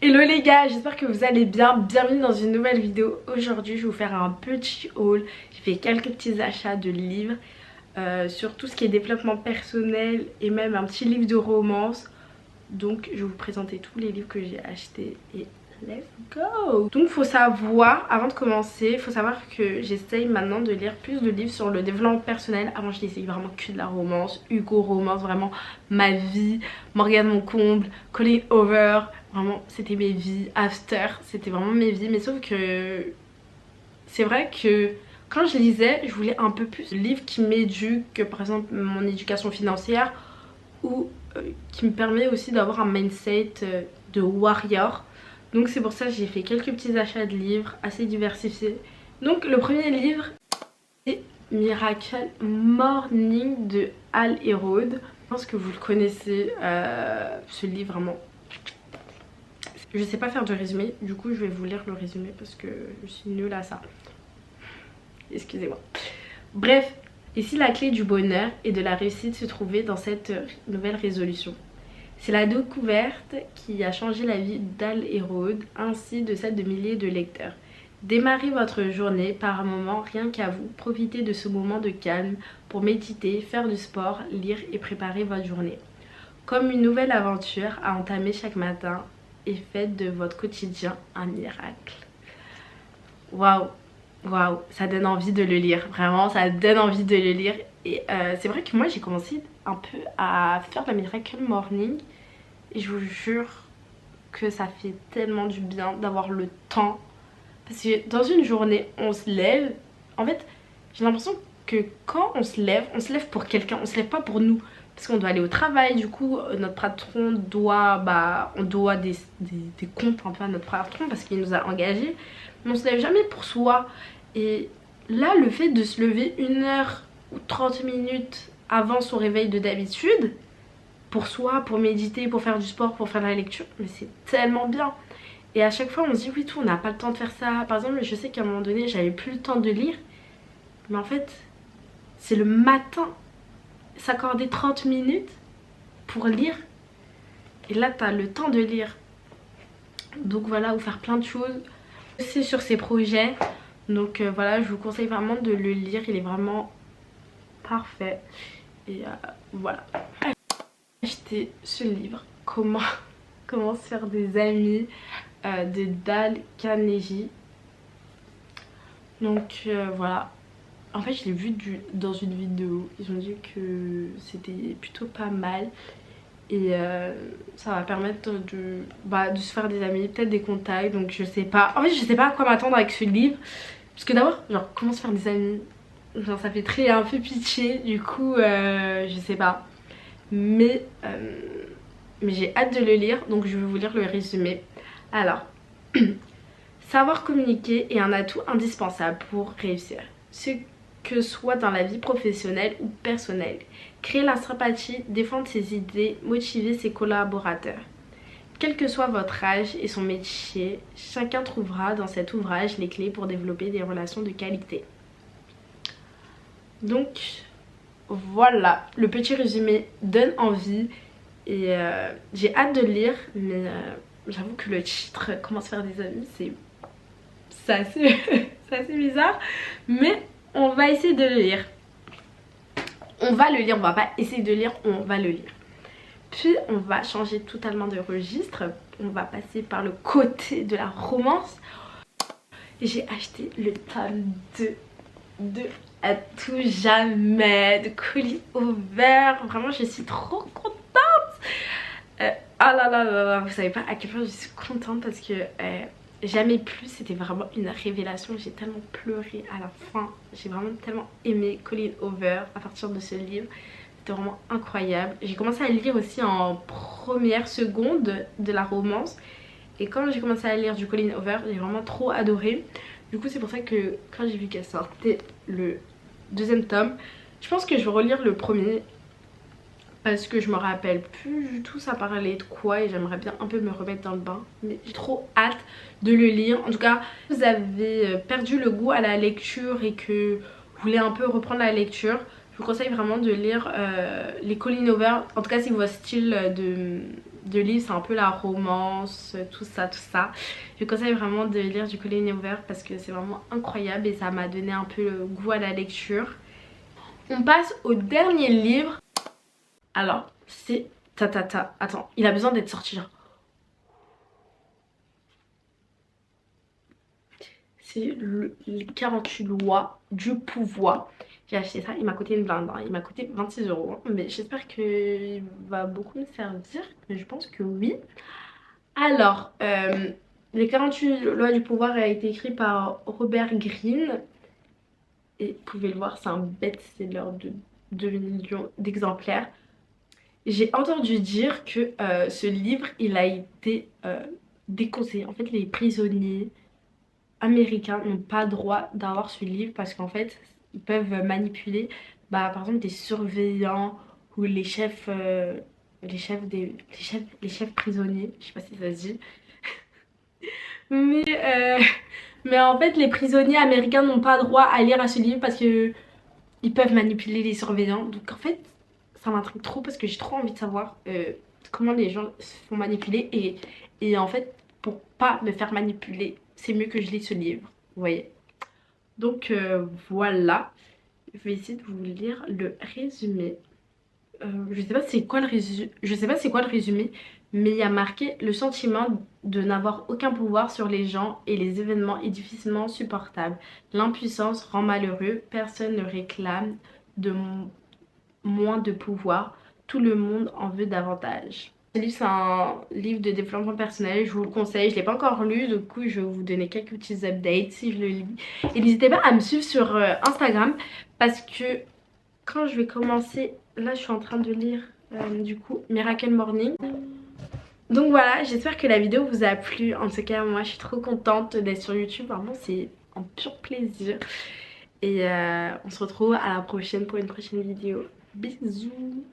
Hello les gars, j'espère que vous allez bien, bienvenue dans une nouvelle vidéo. Aujourd'hui je vais vous faire un petit haul. J'ai fait quelques petits achats de livres sur tout ce qui est développement personnel et même un petit livre de romance. Donc je vais vous présenter tous les livres que j'ai achetés et let's go. Donc faut savoir, avant de commencer, faut savoir que j'essaye maintenant de lire plus de livres sur le développement personnel. Avant je lisais vraiment que de la romance, Hugo romance, vraiment ma vie, Morgane mon comble, Colleen Hoover, vraiment c'était mes vies, After, c'était vraiment mes vies. Mais sauf que c'est vrai que quand je lisais, je voulais un peu plus de livres qui m'éduquent, que par exemple mon éducation financière ou qui me permet aussi d'avoir un mindset de warrior. Donc c'est pour ça que j'ai fait quelques petits achats de livres assez diversifiés. Donc le premier livre c'est Miracle Morning de Hal Elrod. Je pense que vous le connaissez, ce livre vraiment. Je sais pas faire de résumé, du coup je vais vous lire le résumé parce que je suis nulle à ça. Excusez-moi. Bref, ici la clé du bonheur et de la réussite se trouvait dans cette nouvelle résolution. C'est la découverte qui a changé la vie d'Hal Elrod ainsi de celle de milliers de lecteurs. Démarrez votre journée par un moment rien qu'à vous. Profitez de ce moment de calme pour méditer, faire du sport, lire et préparer votre journée. Comme une nouvelle aventure à entamer chaque matin et faites de votre quotidien un miracle. Waouh! Waouh, ça donne envie de le lire, vraiment ça donne envie de le lire. Et c'est vrai que moi j'ai commencé un peu à faire la Miracle Morning et je vous jure que ça fait tellement du bien d'avoir le temps. Parce que dans une journée on se lève, en fait j'ai l'impression que quand on se lève pour quelqu'un, on se lève pas pour nous. Parce qu'on doit aller au travail, du coup notre patron doit, on doit des comptes un peu à notre patron parce qu'il nous a engagés. Mais on se lève jamais pour soi. Et là le fait de se lever 1 heure ou 30 minutes avant son réveil de d'habitude, pour soi, pour méditer, pour faire du sport, pour faire de la lecture, mais c'est tellement bien. Et à chaque fois on se dit oui tout, on n'a pas le temps de faire ça. Par exemple je sais qu'à un moment donné j'avais plus le temps de lire. Mais en fait c'est le matin, s'accorder 30 minutes pour lire. Et là t'as le temps de lire. Donc voilà, ou faire plein de choses. C'est sur ses projets. Donc voilà, je vous conseille vraiment de le lire. Il est vraiment parfait. Et voilà. J'ai acheté ce livre, Comment se faire des amis, de Dale Carnegie. Donc voilà. En fait je l'ai vu dans une vidéo. Ils ont dit que c'était plutôt pas mal. Et ça va permettre de se faire des amis, peut-être des contacts. Donc je sais pas. En fait je sais pas à quoi m'attendre avec ce livre. Parce que d'abord, genre comment se faire des amis, genre ça fait très un peu pitché. Du coup je sais pas. Mais j'ai hâte de le lire. Donc je vais vous lire le résumé. Alors savoir communiquer est un atout indispensable pour réussir, ce que soit dans la vie professionnelle ou personnelle. Créer la sympathie, défendre ses idées, motiver ses collaborateurs. Quel que soit votre âge et son métier, chacun trouvera dans cet ouvrage les clés pour développer des relations de qualité. Donc voilà, le petit résumé donne envie et j'ai hâte de le lire. Mais j'avoue que le titre, Comment se faire des amis, c'est assez bizarre. Mais on va essayer de le lire. On va le lire, on va pas essayer de lire, on va le lire. Puis on va changer totalement de registre. On va passer par le côté de la romance. J'ai acheté le tome 2 de À tout jamais de Colleen Hoover. Vraiment je suis trop contente. Ah là là là là, vous savez pas à quel point je suis contente parce que Jamais plus, c'était vraiment une révélation. J'ai tellement pleuré à la fin. J'ai vraiment tellement aimé Colleen Hoover à partir de ce livre. C'était vraiment incroyable. J'ai commencé à le lire aussi en première seconde de la romance. Et quand j'ai commencé à lire du Colleen Hoover, j'ai vraiment trop adoré. Du coup c'est pour ça que quand j'ai vu qu'elle sortait le deuxième tome, je pense que je vais relire le premier. Parce que je me rappelle plus du tout ça parlait de quoi et j'aimerais bien un peu me remettre dans le bain. Mais j'ai trop hâte de le lire. En tout cas, si vous avez perdu le goût à la lecture et que vous voulez un peu reprendre la lecture, je vous conseille vraiment de lire les Colleen Hoover. En tout cas, c'est votre style de livre, c'est un peu la romance, tout ça, tout ça. Je conseille vraiment de lire du Colleen Hoover parce que c'est vraiment incroyable et ça m'a donné un peu le goût à la lecture. On passe au dernier livre. Alors, c'est... Attends, il a besoin d'être sorti genre. C'est les 48 lois du pouvoir. J'ai acheté ça, il m'a coûté une blinde, hein. Il m'a coûté 26 €. Hein. Mais j'espère qu'il va beaucoup me servir. Mais je pense que oui. Alors, les 48 lois du pouvoir a été écrit par Robert Greene. Et vous pouvez le voir, c'est un best-seller de 2 millions d'exemplaires. J'ai entendu dire que ce livre, il a été déconseillé. En fait, les prisonniers américains n'ont pas droit d'avoir ce livre parce qu'en fait, ils peuvent manipuler, par exemple, des surveillants ou les chefs prisonniers. Je sais pas si ça se dit. Mais, mais en fait, les prisonniers américains n'ont pas droit à lire à ce livre parce que ils peuvent manipuler les surveillants. Donc en fait, ça m'intrigue trop parce que j'ai trop envie de savoir comment les gens se font manipuler. Et en fait, pour pas me faire manipuler, c'est mieux que je lise ce livre. Vous voyez. Donc voilà. Je vais essayer de vous lire le résumé. Je sais pas c'est quoi le résumé. Je sais pas c'est quoi le résumé, mais il y a marqué le sentiment de n'avoir aucun pouvoir sur les gens et les événements est difficilement supportable. L'impuissance rend malheureux, personne ne réclame de moins de pouvoir, tout le monde en veut davantage. Ce livre c'est un livre de développement personnel, je vous le conseille, je l'ai pas encore lu, du coup je vais vous donner quelques petits updates si je le lis. Et n'hésitez pas à me suivre sur Instagram parce que quand je vais commencer, là je suis en train de lire du coup Miracle Morning. Donc voilà, j'espère que la vidéo vous a plu. En tout cas, moi je suis trop contente d'être sur YouTube. Vraiment, c'est un pur plaisir. Et on se retrouve à la prochaine pour une prochaine vidéo. Bisous!